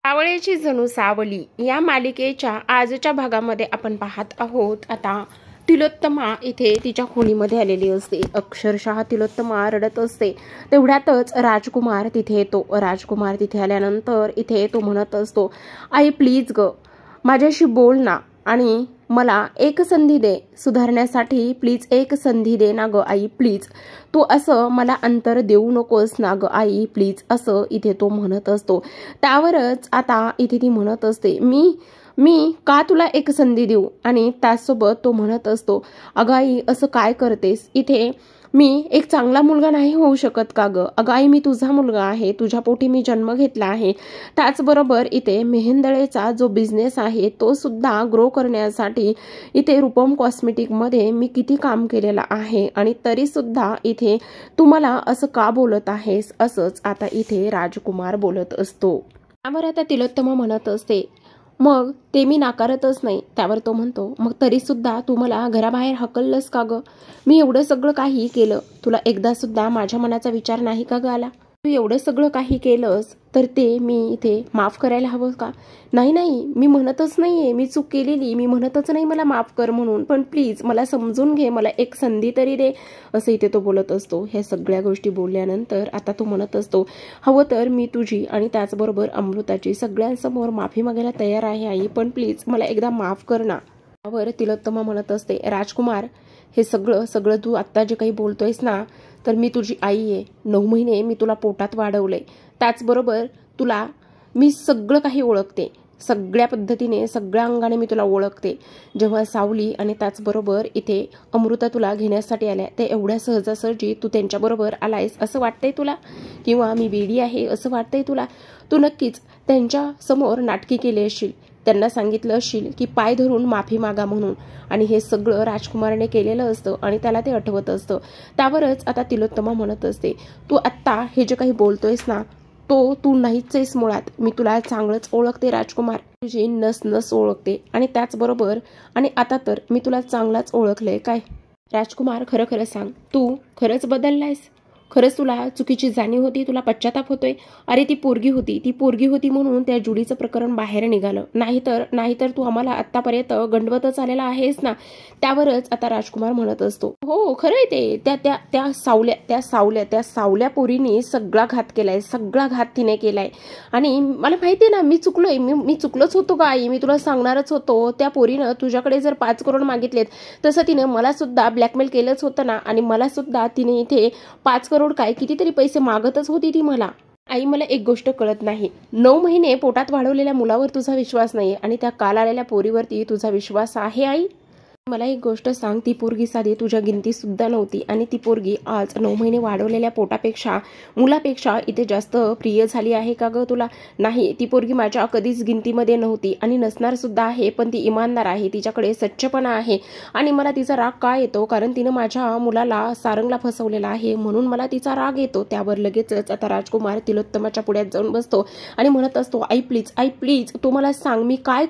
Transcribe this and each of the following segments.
सावळेची जणू सावली या मालिकेच्या आजच्या भागामध्ये आपण पाहत आहोत. आता तिलोत्तमा इथे तिच्या खोलीमध्ये आलेली असते. अक्षरशः तिलोत्तमा रडत असते. तेवढ्यातच राजकुमार तिथे येतो. राजकुमार तिथे आल्यानंतर इथे तो म्हणत असतो, आई प्लीज ग माझ्याशी बोल ना आणि मला एक संधी दे सुधारण्यासाठी. प्लीज एक संधी दे ना ग आई प्लीज. तू असं मला अंतर देऊ नकोस ना ग आई प्लीज, असं इथे तो म्हणत असतो. त्यावरच आता इथे ती म्हणत असते, मी का तुला एक संधी देऊ. आणि त्यासोबत तो म्हणत असतो, अगं आई असं काय करतेस. इथे मी एक चांगला मुलगा नाही होऊ शकत का ग. अगं आई मी तुझा मुलगा आहे, तुझ्या पोटी मी जन्म घेतला आहे. त्याचबरोबर इथे मेहेंदळेचा जो बिझनेस आहे तो सुद्धा ग्रो करण्यासाठी इथे रूपम कॉस्मेटिकमध्ये मी किती काम केलेलं आहे आणि तरी सुद्धा इथे तू मला असं का बोलत आहेस. असंच आता इथे राजकुमार बोलत असतो. त्यावर आता तिलोत्तमा म्हणत असते, मग ते मी नाकारतच नाही. त्यावर तो म्हणतो, मग तरी सुद्धा तू मला घराबाहेर हकललंस का ग. मी एवढं सगळं काही केलं, तुला एकदा सुद्धा माझ्या मनाचा विचार नाही का ग आला. तू एवढं सगळं काही केलंस तर ते मी इथे माफ करायला हवं का. नाही मी म्हणतच नाहीये मी चूक केलेली, मी म्हणतच नाही मला माफ कर म्हणून, पण प्लीज मला समजून घे, मला एक संधी तरी दे, असं इथे तो बोलत असतो. ह्या सगळ्या गोष्टी बोलल्यानंतर आता तो म्हणत असतो, हवं तर मी तुझी आणि त्याचबरोबर अमृताची सगळ्यांसमोर माफी मागायला तयार आहे आई, पण प्लीज मला एकदा माफ कर ना. त्यावर तिलोत्तमा म्हणत असते, राजकुमार हे सगळं तू आत्ता जे काही बोलतोयस ना, तर मी तुझी आई आहे. 9 महिने मी तुला पोटात वाढवलंय. त्याचबरोबर तुला मी सगळं काही ओळखते, सगळ्या पद्धतीने सगळ्या अंगाने मी तुला ओळखते. जेव्हा सावली आणि त्याचबरोबर इथे अमृता तुला घेण्यासाठी आल्या, ते एवढ्या सहजासहजी तू त्यांच्याबरोबर आलायस असं वाटतंय तुला, किंवा मी वेडी आहे असं वाटतंय तुला. तू नक्कीच त्यांच्या समोर नाटकी केली असशील, त्यांना सांगितलं असशील की पाय धरून माफी मागा म्हणून, आणि हे सगळं राजकुमारने केलेलं असतं आणि त्याला ते आठवत असतं. त्यावरच आता तिलोत्तमा म्हणत असते, तू आत्ता हे जे काही बोलतोयस ना तो तू नाहीच आहेस मुळात. मी तुला चांगलंच ओळखते राजकुमार, तुझी नस ओळखते आणि त्याचबरोबर आणि आता तर मी तुला चांगलाच ओळखलंय काय. राजकुमार खरं खरं सांग, तू खरंच बदललायस. खरंच तुला चुकीची जाणीव होती, तुला पश्चाताप होतोय. अरे ती पोरगी होती म्हणून त्या जुडीचं प्रकरण बाहेर निघालं, नाहीतर तू आम्हाला आतापर्यंत गंडवतच आलेला आहेस ना. त्यावरच आता राजकुमार म्हणत असतो, हो खरंय ते त्या सावल्या पोरीने सगळा घात केलाय, सगळा घात तिने केलाय. आणि मला माहितीये ना मी चुकलोय, मी चुकलोच होतो का आई, मी तुला सांगणारच होतो. त्या पोरीनं तुझ्याकडे जर 5 करोड मागितलेत तसं तिने मला सुद्धा ब्लॅकमेल केलंच होतं ना, आणि मला सुद्धा तिने इथे 5 करोड काय कितीतरी पैसे मागतच होती ती मला. आई मला एक गोष्ट कळत नाही, 9 महिने पोटात वाढवलेल्या मुलावर तुझा विश्वास नाही आणि त्या काल आलेल्या पोरीवरती तुझा विश्वास आहे आई. मला एक गोष्ट सांग, ती पोरगी साधी तुझ्या गिनती सुद्धा नव्हती आणि ती पोरगी आज 9 महिने वाढवलेल्या मुलापेक्षा इथे जास्त प्रिय झाली आहे का ग तुला. नाही, ती पोरगी माझ्या कधीच गिनतीमध्ये नव्हती आणि नसणार सुद्धा आहे, पण ती इमानदार आहे, तिच्याकडे सच्चपणा आहे. आणि मला तिचा राग का येतो, कारण तिनं माझ्या मुलाला सारंगला फसवलेला आहे म्हणून मला तिचा राग येतो. त्यावर लगेचच आता राजकुमार तिलोत्तमाच्या पुढ्यात जाऊन बसतो आणि म्हणत असतो, आई प्लीज तू मला सांग, मी काय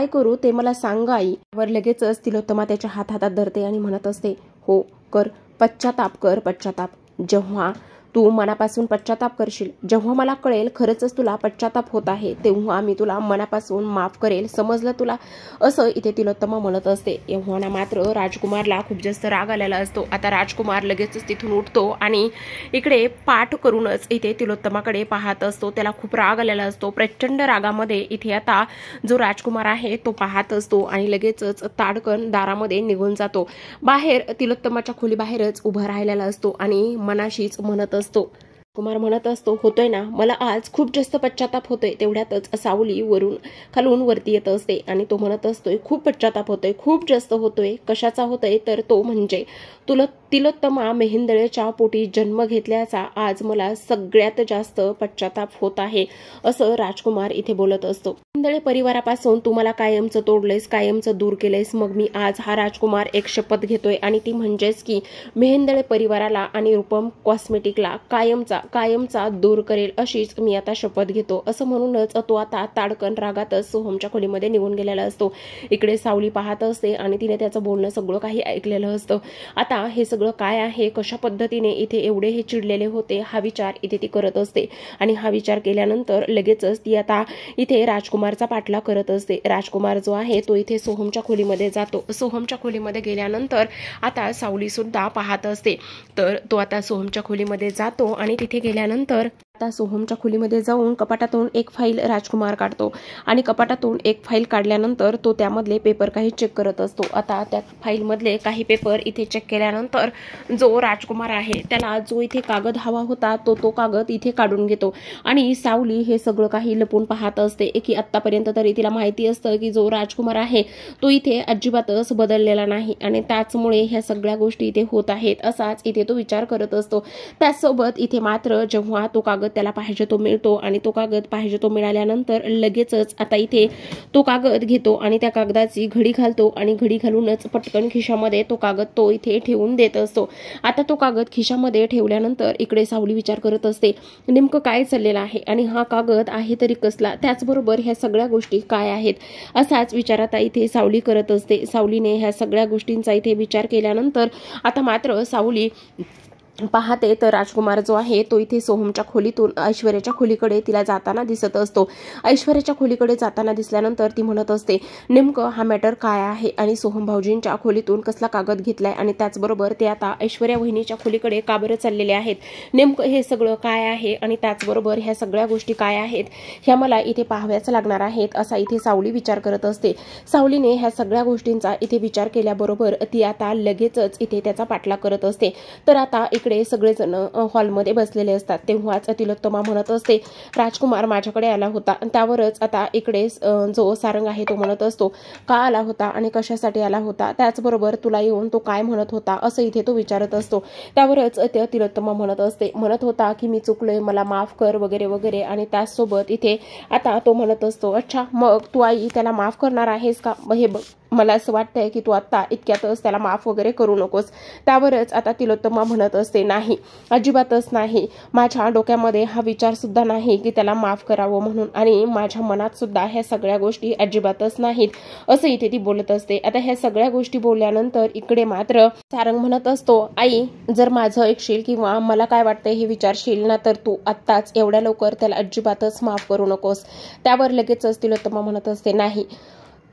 करू ते मला सांग आई. त्यावर लगेचच तिलोत्तमा त्याच्या हातात धरते आणि म्हणत असते, हो कर, पश्चाताप. जेव्हा तू मनापासून पश्चाताप करशील, जेव्हा मला कळेल खरंच तुला पश्चाताप होत आहे, तेव्हा मी तुला मनापासून माफ करेल, समजलं तुला, असं इथे तिलोत्तमा म्हणत असते. एव्हा मात्र राजकुमारला खूप जास्त राग आलेला असतो. आता राजकुमार लगेचच तिथून उठतो आणि इकडे पाठ करूनच इथे तिलोत्तमाकडे पाहत असतो. त्याला खूप राग आलेला असतो. प्रचंड रागामध्ये इथे आता जो राजकुमार आहे तो पाहत असतो आणि लगेचच ताडकन दारामध्ये निघून जातो. बाहेर तिलोत्तमाच्या खोलीबाहेरच उभा राहिलेला असतो आणि मनाशीच म्हणत असतो, कुमार म्हणत असतो, होतोय ना मला आज खूप जास्त पश्चाताप होतोय. तेवढ्यातच सावली खालून वरती येत असते आणि तो म्हणत असतोय, खूप पश्चाताप होतोय, खूप जास्त होतोय. कशाचा होतोय, तर तो म्हणजे तिलोत्तमा मेहेंदळेच्या पोटी जन्म घेतल्याचा आज मला सगळ्यात जास्त पश्चाताप होत आहे, असं राजकुमार इथे बोलत असतो. मेहेंदळे परिवारापासून तू मला कायमचं तोडलेस, कायमचं दूर केलेस. मग मी आज हा राजकुमार एक शपथ घेतोय आणि ती म्हणजेच की मेहेंदळे परिवाराला आणि रूपम कॉस्मेटिकला कायमचा दूर करेल, अशीच मी आता शपथ घेतो. असं म्हणूनच तो आता ताडकन रागातच सोहमच्या खोलीमध्ये निघून गेलेला असतो. इकडे सावली पाहत असते आणि तिने त्याचं बोलणं सगळं काही ऐकलेलं असतं. आता हे सगळं काय आहे, कशा पद्धतीने इथे एवढे हे चिडलेले होते, हा विचार इथे ती करत असते. आणि हा विचार केल्यानंतर लगेचच ती आता इथे राजकुमारचा पाठलाग करत असते. राजकुमार जो आहे तो इथे सोहमच्या खोलीमध्ये जातो. सोहमच्या खोलीमध्ये गेल्यानंतर आता सावली सुद्धा पाहत असते. तर तो आता सोहमच्या खोलीमध्ये जातो आणि तिथे गेल्यानंतर आता सोहमच्या खोलीमध्ये जाऊन कपाटातून एक फाईल राजकुमार काढतो आणि कपाटातून एक फाईल काढल्यानंतर तो त्यामधले पेपर काही चेक करत असतो. आता त्या फाईलमधले काही पेपर इथे चेक केल्यानंतर जो राजकुमार आहे त्याला जो इथे कागद हवा होता तो कागद इथे काढून घेतो. आणि सावली हे सगळं काही लपून पाहत असते की आतापर्यंत तरी तिला माहिती असतं की जो राजकुमार आहे तो इथे अजिबातच बदललेला नाही आणि त्याचमुळे ह्या सगळ्या गोष्टी इथे होत आहेत असाच इथे तो विचार करत असतो. त्याचसोबत इथे मात्र जेव्हा तो कागद त्याला पाहिजे तो मिळतो आणि तो कागद पाहिजे तो मिळाल्यानंतर लगेचच आता इथे तो कागद घेतो आणि त्या कागदाची घडी घालतो आणि घडी घालूनच पटकन खिशामध्ये तो कागद तो इथे ठेवून देत असतो. आता तो कागद खिशामध्ये ठेवल्यानंतर इकडे सावली विचार करत असते नेमकं काय चाललेलं आहे आणि हा कागद आहे तरी कसला, त्याचबरोबर ह्या सगळ्या गोष्टी काय आहेत असाच विचार आता इथे सावली करत असते. सावलीने ह्या सगळ्या गोष्टींचा इथे विचार केल्यानंतर आता मात्र सावली पाहते तर राजकुमार जो आहे तो इथे सोहमच्या खोलीतून ऐश्वर्याच्या खोलीकडे तिला जाताना दिसत असतो. ऐश्वर्याच्या खोलीकडे जाताना दिसल्यानंतर ती म्हणत असते नेमकं हा मॅटर काय आहे आणि सोहम भाऊजींच्या खोलीतून कसला कागद घेतलाय आणि त्याचबरोबर ते आता ऐश्वर्या वहिनीच्या खोलीकडे का बरं चाललेले आहेत, नेमकं हे सगळं काय आहे आणि त्याचबरोबर ह्या सगळ्या गोष्टी काय आहेत ह्या मला इथे पाहाव्याच लागणार आहेत असा इथे सावली विचार करत असते. सावलीने ह्या सगळ्या गोष्टींचा इथे विचार केल्याबरोबर ती आता लगेचच इथे त्याचा पाठलाग करत असते. तर आता इकडे सगळेजण हॉलमध्ये बसलेले असतात. तेव्हाच तिलोत्तमा म्हणत असते राजकुमार माझ्याकडे आला होता. त्यावरच आता इकडे जो सारंग आहे तो म्हणत असतो का आला होता आणि कशासाठी आला होता, त्याचबरोबर तुला येऊन तो काय म्हणत होता असं इथे तो विचारत असतो. त्यावरच तिलोत्तमा म्हणत होता की मी चुकलोय, मला माफ कर वगैरे वगैरे. आणि त्याचसोबत इथे आता तो म्हणत असतो अच्छा मग तू आई त्याला माफ करणार आहेस का, हे बघ मला असं वाटतंय की तू आता इतक्यातच त्याला माफ वगैरे करू नकोस. त्यावरच आता तिलोत्तमा म्हणत असते नाही, अजिबातच नाही, माझ्या डोक्यामध्ये हा विचार सुद्धा नाही की त्याला माफ करावं म्हणून आणि माझ्या मनात सुद्धा ह्या सगळ्या गोष्टी अजिबातच नाहीत असं इथे ती बोलत असते. आता ह्या सगळ्या गोष्टी बोलल्यानंतर इकडे मात्र सारंग म्हणत असतो आई जर माझं ऐकशील किंवा मला काय वाटतंय हे विचारशील ना तर तू आत्ताच एवढ्या लवकर त्याला अजिबातच माफ करू नकोस. त्यावर लगेचच तिलोत्तमा म्हणत असते नाही,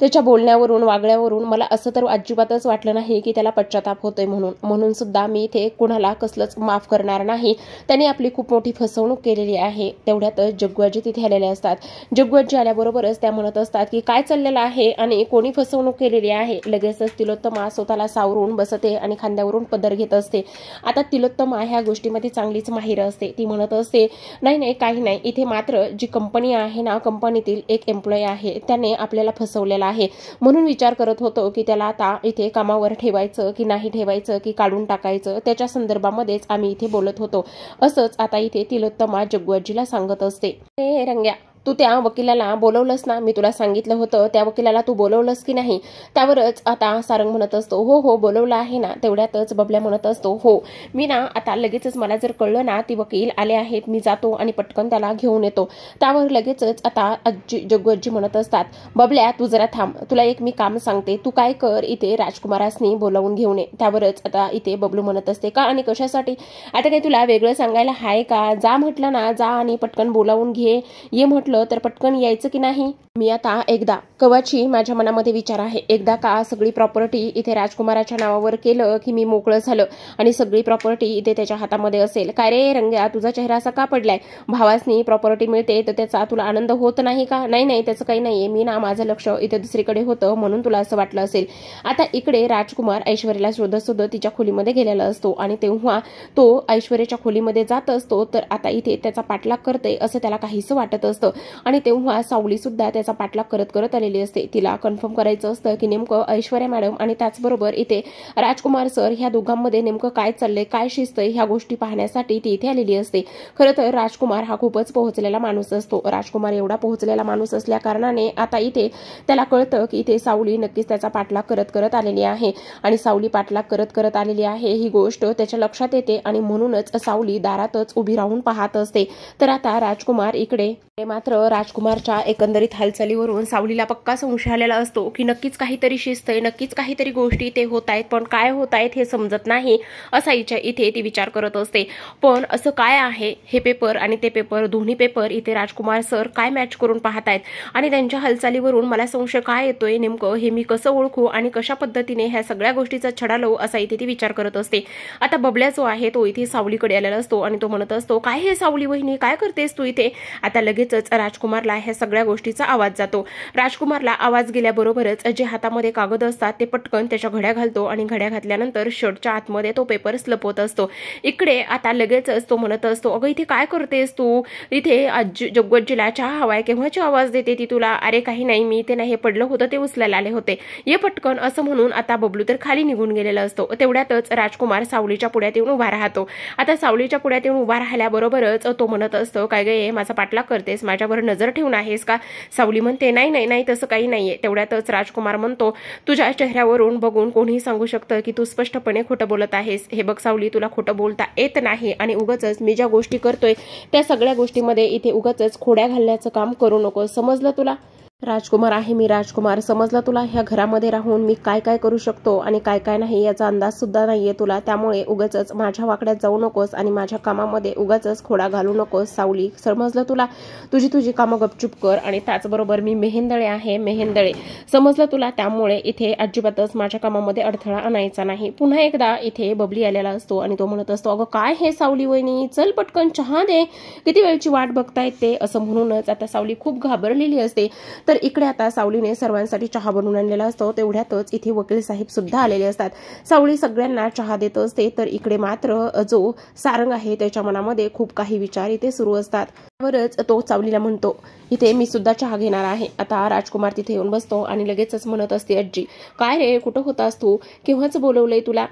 त्याच्या बोलण्यावरून वागण्यावरून मला असं तर अजिबातच वाटलं नाही की त्याला पश्चाताप होतोय म्हणून सुद्धा मी इथे कुणाला कसलंच माफ करणार नाही. त्याने आपली खूप मोठी फसवणूक केलेली आहे. तेवढ्यातच जग्गूआजी तिथे आलेले असतात. जग्गूआजी आल्याबरोबरच त्या म्हणत असतात की काय चाललेलं आहे आणि कोणी फसवणूक केलेली आहे. लगेचच तिलोत्तमा स्वतःला सावरून बसते आणि खांद्यावरून पदर घेत असते. आता तिलोत्तमा ह्या गोष्टीमध्ये चांगलीच माहिर असते. ती म्हणत असते नाही काही नाही, इथे मात्र जी कंपनी आहे ना, कंपनीतील एक एम्प्लॉई आहे त्याने आपल्याला फसवलेला आहे म्हणून विचार करत होतो की त्याला आता इथे कामावर ठेवायचं की नाही ठेवायचं की काढून टाकायचं, त्याच्या संदर्भामध्येच आम्ही इथे बोलत होतो असंच आता इथे तिलोत्तमा जग्गूआजीला सांगत असते. हे रंग्या तू त्या वकिलाला बोलवलंस ना, मी तुला सांगितलं होतं त्या वकिलाला तू बोलवलंस की नाही. त्यावरच आता सारंग म्हणत असतो हो बोलवलं आहे ना. तेवढ्यातच बबल्या म्हणत असतो हो मी ना आता लगेचच मला जर कळलं ना ती वकील आले आहेत मी जातो आणि पटकन त्याला घेऊन येतो. त्यावर लगेचच आता जग्गूआजी म्हणत असतात बबल्या तू जरा थांब, तुला एक मी काम सांगते, तू काय कर इथे राजकुमारासनी बोलावून घेऊन ये. त्यावरच आता इथे बबलू म्हणत असते का आणि कशासाठी, आता काही तुला वेगळं सांगायला आहे का, जा म्हटलं ना जा आणि पटकन बोलावून घे, ये म्हटलं तर पटकन यायचं की नाही. मी आता एकदा कवाची माझ्या मनामध्ये विचार आहे, एकदा का सगळी प्रॉपर्टी इथे राजकुमाराच्या नावावर केलं की मी मोकळं झालं आणि सगळी प्रॉपर्टी इथे त्याच्या हातामध्ये असेल. काय रे रंग्या तुझा चेहरा असा का पडलाय, भावासनी प्रॉपर्टी मिळते तर त्याचा तुला आनंद होत नाही का. नाही त्याचं काही नाहीये, मी ना माझं लक्ष इथे दुसरीकडे होतं म्हणून तुला असं वाटलं असेल. आता इकडे राजकुमार ऐश्वर्याला शोधत तिच्या खोलीमध्ये गेलेला असतो आणि तेव्हा तो ऐश्वर्याच्या खोलीमध्ये जात असतो. तर आता इथे त्याचा पाठलाग करते असं त्याला काहीच वाटत असतं. आणि तेव्हा सावली सुद्धा त्याचा पाठलाग करत करत आलेली असते. तिला कन्फर्म करायचं असतं की नेमकं ऐश्वर्या मॅडम आणि त्याचबरोबर इथे राजकुमार सर ह्या दोघांमध्ये नेमकं काय चाललंय, काय शिस्त ह्या गोष्टी पाहण्यासाठी ती इथे आलेली असते. खरं तर राजकुमार हा खूपच पोहोचलेला माणूस असतो. राजकुमार एवढा पोहोचलेला माणूस असल्या कारणाने आता इथे त्याला कळतं की इथे सावली नक्कीच त्याचा पाठलाग करत करत आलेली आहे आणि सावली पाठलाग करत करत आलेली आहे ही गोष्ट त्याच्या लक्षात येते आणि म्हणूनच सावली दारातच उभी राहून पाहत असते. तर आता राजकुमार इकडे मात्र राजकुमारच्या एकंदरीत हालचालीवरून सावलीला पक्का संशय आलेला असतो की नक्कीच काहीतरी शिस्त आहे, नक्कीच काहीतरी गोष्टी ते होत आहेत, पण काय होत आहेत हे समजत नाही असा इथे ती विचार करत असते. पण असं काय आहे, हे पेपर आणि ते पेपर दोन्ही पेपर इथे राजकुमार सर काय मॅच करून पाहत आहेत आणि त्यांच्या हालचालीवरून मला संशय काय येतोय, नेमकं हे मी कसं ओळखू आणि कशा पद्धतीने ह्या सगळ्या गोष्टीचा छडा लावू असा इथे ती विचार करत असते. आता बबल्या जो आहे तो इथे सावलीकडे आलेला असतो आणि तो म्हणत असतो, काय हे सावली वहिनी, काय करतेस तू इथे? आता लगेचच राजकुमारला ह्या सगळ्या गोष्टीचा आवाज जातो. राजकुमारला आवाज गेल्याबरोबरच जे हातामध्ये कागद असतात ते पटकन त्याच्या घड्या घालतो आणि घड्या घातल्यानंतर शर्टच्या आतमध्ये तो पेपर लपवत असतो. इकडे आता लगेचच तो म्हणत असतो, अगं इथे काय करतेस तू? इथे जग्गूजीला चहा हवाय, केव्हाची आवाज देते ती तुला? अरे काही नाही, मी ते नाही, हे पडलं होतं ते उचलायला आले होते, ये पटकन असं म्हणून आता बबलू तर खाली निघून गेलेला असतो. तेवढ्यातच राजकुमार सावलीच्या पुढ्यात येऊन उभा राहतो. आता सावलीच्या पुढ्यात येऊन उभा राहिल्याबरोबरच तो म्हणत असतो, काय गे माझा पाठलाग करतेस, माझ्यावर नजर ठेवून आहेस का? सावली म्हणते, नाही नाही नाही तसं काही नाहीये. तेवढ्यातच राजकुमार म्हणतो, तुझ्या चेहऱ्यावरून बघून कोणीही सांगू शकतं की तू स्पष्टपणे खोटं बोलत आहेस. हे बघ सावली, तुला खोटं बोलता येत नाही आणि उगाचच मी ज्या गोष्टी करतोय त्या सगळ्या गोष्टीमध्ये इथे उगाचच खोड्या घालण्याचं काम करू नको, समजलं तुला? राजकुमार आहे मी, राजकुमार, समजलं तुला? ह्या घरामध्ये राहून मी काय काय करू शकतो आणि काय काय नाही याचा अंदाज सुद्धा नाहीये तुला. त्यामुळे उगाचच माझ्या वाकड्यात जाऊ नकोस आणि माझ्या कामामध्ये उगाचच खोडा घालू नकोस सावली, समजलं तुला? तुझी कामं गपचूप कर. आणि त्याचबरोबर मी मेहेंदळे आहे, मेहेंदळे, समजलं तुला? त्यामुळे इथे अजिबातच माझ्या कामामध्ये अडथळा आणायचा नाही. पुन्हा एकदा इथे बबली आलेला असतो आणि तो म्हणत असतो, अगं काय हे सावली वहिनी, चल पटकन चहा दे, किती वेळची वाट बघतायत ते, असं म्हणूनच आता सावली खूप घाबरलेली असते. तर इकडे आता सावलीने सर्वांसाठी चहा बनवून आणलेला असतो. तेवढ्यातच इथे वकील साहेब सुद्धा आलेले असतात. सावली सगळ्यांना चहा देत असते. तर इकडे मात्र जो सारंग आहे त्याच्या मनामध्ये खूप काही विचार इथे सुरू असतात. त्यावरच तो सावलीला म्हणतो, इथे मी सुद्धा चहा घेणार आहे. आता राजकुमार तिथे येऊन बसतो आणि लगेचच म्हणत असते, आजी काय रे, कुठं होतास तू, केव्हाच बोलवलंय तुला?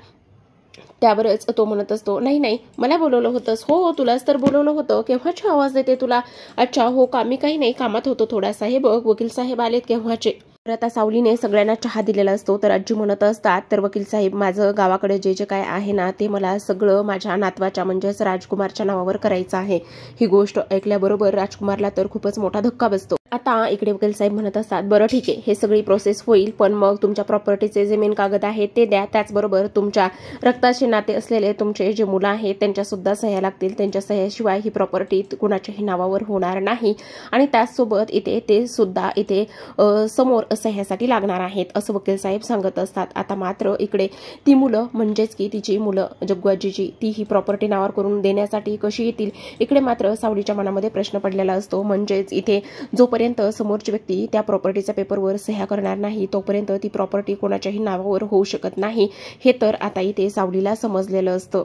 त्यावरच तो म्हणत असतो, नाही नाही मला बोलवलं होतंस? हो तुलाच तर बोलवलं होतं, केव्हाची आवाज देते तुला? अच्छा हो का, मी काही नाही, कामात होतो थोडासा, हे बघ वकील साहेब आलेत केव्हाचे. तर आता सावलीने सगळ्यांना चहा दिलेला असतो. तर आजी म्हणत असतात, तर वकील साहेब माझं गावाकडे जे जे काय आहे ना ते मला सगळं माझ्या नातवाच्या म्हणजेच राजकुमारच्या नावावर करायचं आहे. ही गोष्ट ऐकल्याबरोबर राजकुमारला तर खूपच मोठा धक्का बसतो. आता इकडे वकील साहेब म्हणत असतात, बरं ठीक आहे, हे सगळी प्रोसेस होईल, पण मग तुमच्या प्रॉपर्टीचे जे मेन कागद आहेत ते द्या. त्याचबरोबर तुमच्या रक्ताचे नाते असलेले तुमचे जे मुलं आहेत त्यांच्या सुद्धा सह्या लागतील. त्यांच्या सह्याशिवाय ही प्रॉपर्टी कुणाच्याही नावावर होणार नाही आणि त्याचसोबत इथे ते सुद्धा इथे समोर सह्यासाठी लागणार आहेत असं वकील साहेब सांगत असतात. आता मात्र इकडे ती मुलं म्हणजेच की तिची मुलं जग्गूआजीची ती ही प्रॉपर्टी नावावर करून देण्यासाठी कशी येतील? इकडे मात्र सावलीच्या मनामध्ये प्रश्न पडलेला असतो. म्हणजेच इथे जोपर्यंत समोरची व्यक्ती त्या प्रॉपर्टीच्या पेपरवर सह्या करणार नाही तोपर्यंत ती प्रॉपर्टी कोणाच्याही नावावर होऊ शकत नाही. हे तर आता इथे सावलीला समजलेलं असतं.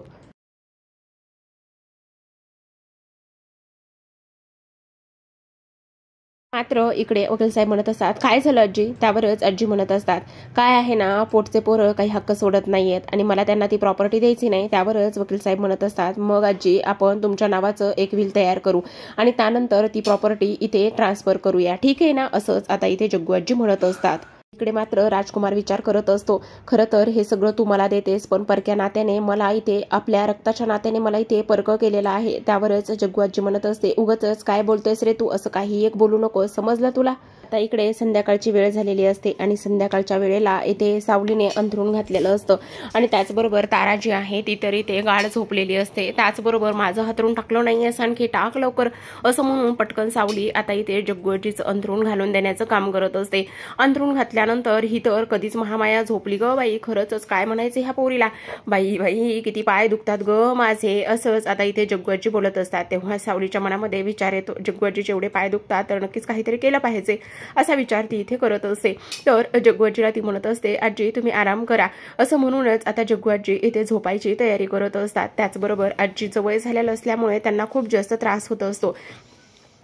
मात्र इकडे वकील साहेब म्हणत असतात, काय झालं आजी? त्यावरच आजी म्हणत असतात, काय आहे ना, पोटचे पोरं काही हक्क सोडत नाहीयेत आणि मला त्यांना ती प्रॉपर्टी द्यायची नाही. त्यावरच वकील साहेब म्हणत असतात, मग आजी आपण तुमच्या नावाचं एक विल तयार करू आणि त्यानंतर ती प्रॉपर्टी इथे ट्रान्सफर करूया, ठीक आहे ना? असंच आता इथे जग्गू आजी म्हणत असतात. इकडे मात्र राजकुमार विचार करत असतो, खरं तर हे सगळं तू मला देतेस, पण परक्या नात्याने मला इथे आपल्या रक्ताच्या नात्याने मला इथे परक केलेला आहे. त्यावरच जग्गू आजी म्हणत असते, उगाचच काय बोलतोयस रे तू, असं काही एक बोलू नको, समजलं तुला? आता इकडे संध्याकाळची वेळ झालेली असते आणि संध्याकाळच्या वेळेला इथे सावलीने अंथरूण घातलेलं असतं आणि त्याचबरोबर तारा जी आहे ती तरी ते गाढ झोपलेली असते. त्याचबरोबर माझं हातरून टाकलं नाही असं आणखी टाक लवकर असं म्हणून पटकन सावली आता इथे जग्गूजीचं अंथरूण घालून देण्याचं काम करत असते. अंथरूण घातल्यानंतर ही तर कधीच महामाया झोपली ग बाई, खरंच काय म्हणायचं ह्या पोरीला, बाई बाई किती पाय दुखतात ग माझे, असंच आता इथे जग्गूजी बोलत असतात. तेव्हा सावलीच्या मनामध्ये विचार येतो, जग्गूजीचे एवढे पाय दुखतात तर नक्कीच काहीतरी केलं पाहिजे असा विचार ती इथे करत असते. तर जग्गूआजीला ती म्हणत असते, आजी तुम्ही आराम करा असं म्हणूनच आता जग्गूआजी इथे झोपायची तयारी करत असतात. त्याचबरोबर आजीचं वय झालेलं असल्यामुळे त्यांना खूप जास्त त्रास होत असतो.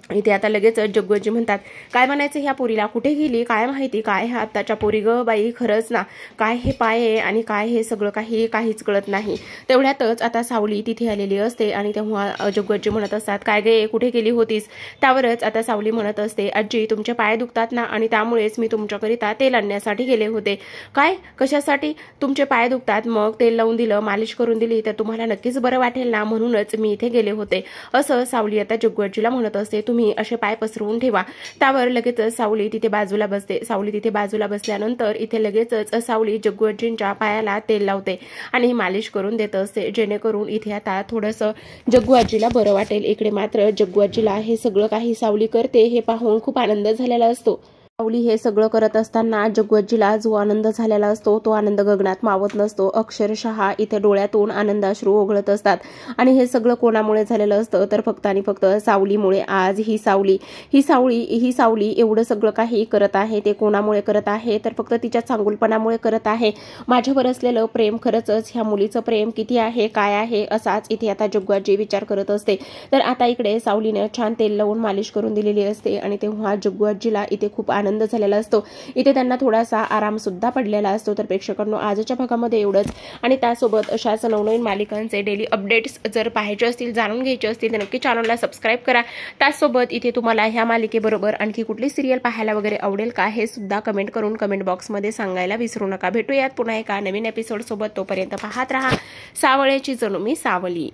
इथे आता लगेच जग्गूजी म्हणतात, काय म्हणायचं ह्या पोरीला, कुठे गेली काय माहिती, काय ह्या आत्ताच्या पोरी ग बाई, खरंच ना, काय हे पाय आहे आणि काय हे सगळं काहीच कळत नाही. तेवढ्यातच आता सावली तिथे आलेली असते आणि तेव्हा जग्गूजी म्हणत असतात, काय गे कुठे गेली होतीस. त्यावरच आता सावली म्हणत असते, आजी तुमचे पाय दुखतात ना आणि त्यामुळेच मी तुमच्याकरिता तेल आणण्यासाठी गेले होते. काय कशासाठी, तुमचे पाय दुखतात, मग तेल लावून दिलं, मालिश करून दिली तर तुम्हाला नक्कीच बरं वाटेल ना, म्हणूनच मी इथे गेले होते, असं सावली आता जग्गूजीला म्हणत असते. तुम्ही असे पाय पसरवून ठेवा. त्यावर लगेच सावली तिथे बाजूला बसते. सावली तिथे बाजूला बसल्यानंतर इथे लगेचच सावली जग्गूजींच्या पायाला तेल लावते आणि मालिश करून देत असते, जेणेकरून इथे आता थोडंसं जग्गूजीला बरं वाटेल. इकडे मात्र जग्गूजीला हे सगळं काही सावली करते हे पाहून खूप आनंद झालेला असतो. सावली हे सगळं करत असताना जग्गूजीला जो आनंद झालेला असतो तो आनंद गगनात मावत नसतो. अक्षरशः इथे डोळ्यातून आनंदाश्रू ओघळत असतात आणि हे सगळं कोणामुळे झालेलं असतं तर फक्त आणि फक्त सावलीमुळे. आज ही सावली एवढं सगळं काही करत आहे ते कोणामुळे करत आहे तर फक्त तिच्या चांगुलपणामुळे करत आहे. माझ्यावर असलेलं प्रेम, खरंच ह्या मुलीचं प्रेम किती आहे काय आहे, असाच इथे आता जग्गूजी विचार करत असते. तर आता इकडे सावलीने छान तेल लावून मालिश करून दिलेली असते आणि तेव्हा जग्गूजीला इथे खूप आनंद झालेला असतो. इथे त्यांना थोडासा आराम सुद्धा पडलेला असतो. तर प्रेक्षकांनो आजच्या भागामध्ये एवढंच आणि त्यासोबत अशाच नवनवीन मालिकांचे डेली अपडेट्स जर पाहायचे असतील, जाणून घ्यायचे असतील तर नक्की चॅनलला सबस्क्राईब करा. त्यासोबत इथे तुम्हाला ह्या मालिकेबरोबर आणखी कुठली सिरियल पाहायला वगैरे आवडेल का हे सुद्धा कमेंट करून कमेंट बॉक्समध्ये सांगायला विसरू नका. भेटूयात पुन्हा एका नवीन एपिसोड सोबत. तोपर्यंत पाहत रहा सावळ्याची जणू मी सावली.